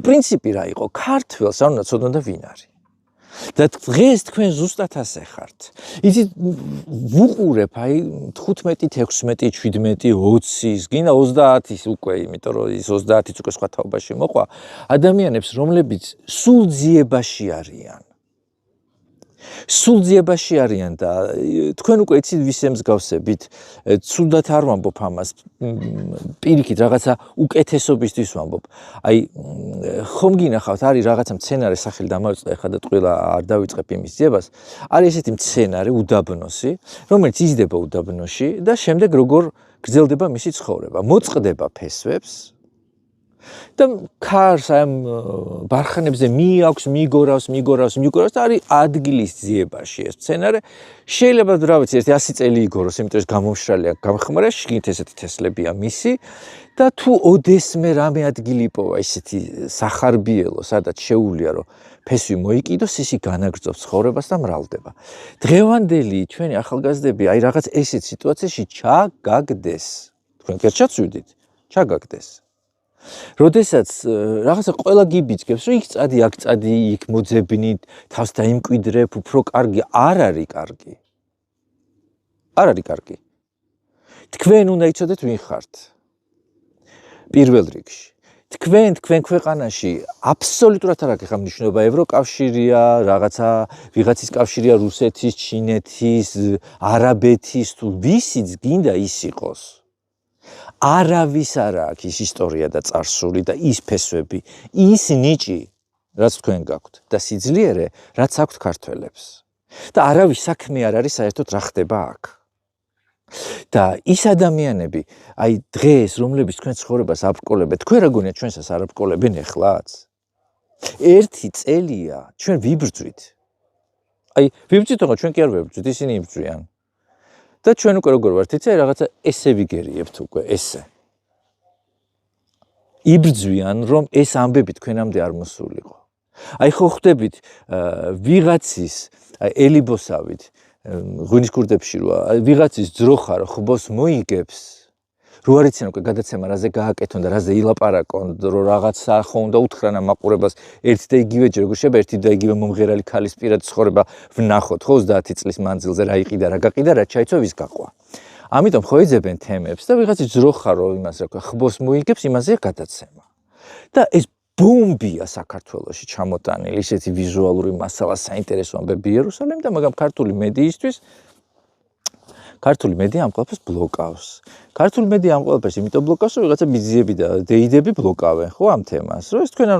პრინციპი რა იყო? ქართველს არ უნდა ცოდნა ვინ არის. და დღეს თქვენ ზუსტად ასე ხართ. იცით, ვუყურებ აი 15, 16, 17, 20-ის, გინდა 30-ის უკვე, იმიტომ რომ ის 30-იც უკვე სხვა თაობაში მოყვა, ადამიანებს, რომლებიც სულ ძიებაში არიან. სულ ძიებაში არიან და თქვენ უკვე იცით ვის ემსგავსებით, ცუდად არ ვამბობ ამას, პირიქით რაღაცა უკეთესობისთვის ვამბობ. აი ხომ გინახავთ, არის რაღაცა მცენარე სახელი დამავიწყდა ახლა და ტყუილა არ დავიწყებ იმის ძიებას, არის ესეთი მცენარე უდაბნოსი, რომელიც იზრდება უდაბნოში და შემდეგ როგორ გრძელდება მისი ცხოვრება, მოწყდება ფესვებს და ქარს ამ ბარხანებზე მიაქვს, მიგორავს და არის ადგილის ძიებაში ეს მცენარე. შეიძლება რა ვიცი, ერთი 100 წელი იგოროს, იმიტომ რომ გამომშრალია, გამხმარა, შიგნით ესეთი თესლებია მისი და თუ ოდესმე რამე ადგილი იპოვა ისეთი სახარბიელო, სადაც შეუულია რომ ფესვი მოიკიდოს, ისი განაგრძობს ცხოვრებას და მრავლდება. დღევანდელი ჩვენი ახალგაზრდები აი რაღაც ესეთ სიტუაციაში ჩაგაგდეს. თქვენ კერჩაც ვიდით, ჩაგაგდეს. როდესაც რაღაცა ყველა გიბიძგებს, რომ იქ წადი, აქ წადი, იქ მოძებნით, თავს დაიმკვიდრებ, უფრო კარგი, არ არის კარგი. არ არის კარგი. თქვენ უნდა იცოდეთ ვინ ხართ. პირველ რიგში. თქვენ ქვეყანაში აბსოლუტურად არ აქვს მნიშვნელობა ევროკავშირია, რაღაცა ვიღაცის კავშირია რუსეთის, ჩინეთის, არაბეთის თუ ვისიც გინდა ის იყოს. არავის არ აქვს ის ისტორია და წარსული და ის ფესვები, ის ნიჭი, რაც თქვენ გაქვთ და სიძლიერე, რაც აქვთ ქართველებს. და არავის საქმე არ არის საერთოდ რა ხდება აქ. და ის ადამიანები, აი დღეს, რომლებიც თქვენ ცხოვრებას აბრკოლებენ, თქვენ რა გონიათ ჩვენსაც არ აბრკოლებენ ეხლაც? 1 წელია ჩვენ ვიბრძვით. აი ვიბრძვით, მაგრამ ჩვენ კი არ ვიბრძვით, ისინი იბრძვიან. და ჩვენ უკვე როგორ ვართ, იცი, რაღაცა ესე ვიგერიებთ უკვე, ესე. იბრძვიან, რომ ეს ამბები თქვენამდე არ მოსულიყო. აი ხო ხვდებით ვიღაცის ელიბოსავით ღვინის კურდებში რა, ვიღაცის ძროხა რო ხბოს მოიგებს, რო არ იციან უკვე გადაცემა რაზე გააკეთონ და რაზე ილაპარაკონ, რომ რაღაცა ხო უნდა უთხრან ამ მაყურებას ერთ და იგივე ჯერ როგორ შეიძლება ერთი და იგივე მომღერალი ქალის პირად ცხოვრება ვნახოთ, ხო 30 წლის მანძილზე რა იყიდა, რა გაყიდა, რა ჩაიცვა, ვის გაყვა. ამიტომ ხო იძებენ თემებს და ვიღაცის ძროხა რო იმას რა ქვია, ხბოს მოიგებს, იმაზე გადაცემა. და ეს ბომბია საქართველოში ჩამოტანილი, ისეთი ვიზუალური მასალა, საინტერესო ამბები იერუსალიმიდან, მაგრამ ქართული მედიისთვის ქართული მედია ამ ყველაფერს ბლოკავს. ქართული მედია ამ ყველაფერს იმიტომ ბლოკავს, რომ ვიღაცა ბიძიები და დეიდები ბლოკავენ, ხო ამ თემას, რომ ეს თქვენ არ